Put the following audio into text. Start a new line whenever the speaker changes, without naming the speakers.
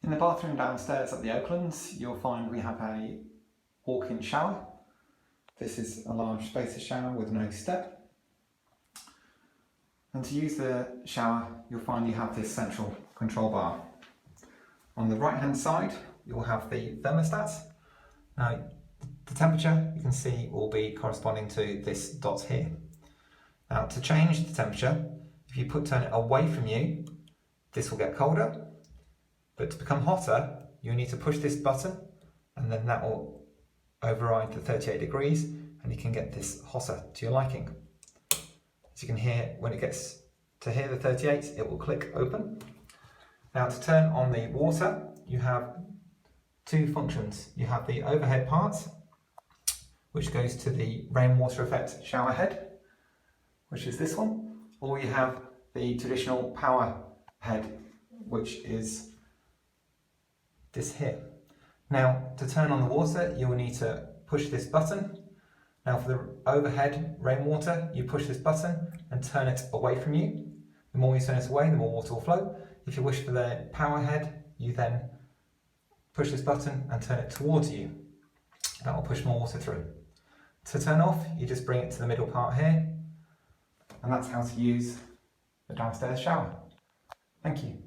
In the bathroom downstairs at the Oaklands, you'll find we have a walk-in shower. This is a large spacious shower with no step. And to use the shower, you'll find you have this central control bar. On the right hand side, you'll have the thermostat. Now, the temperature you can see will be corresponding to this dot here. Now, to change the temperature, if you turn it away from you, this will get colder. But to become hotter, you need to push this button, and then that will override the 38 degrees, and you can get this hotter to your liking. As you can hear, when it gets to here, the 38, it will click open. Now, to turn on the water, you have two functions. You have the overhead part, which goes to the rainwater effect shower head, which is this one, or you have the traditional power head, which is this here. Now, to turn on the water, you will need to push this button. Now, for the overhead rainwater, you push this button and turn it away from you. The more you turn it away, the more water will flow. If you wish for the power head, you then push this button and turn it towards you. That will push more water through. To turn off, you just bring it to the middle part here, and that's how to use the downstairs shower. Thank you.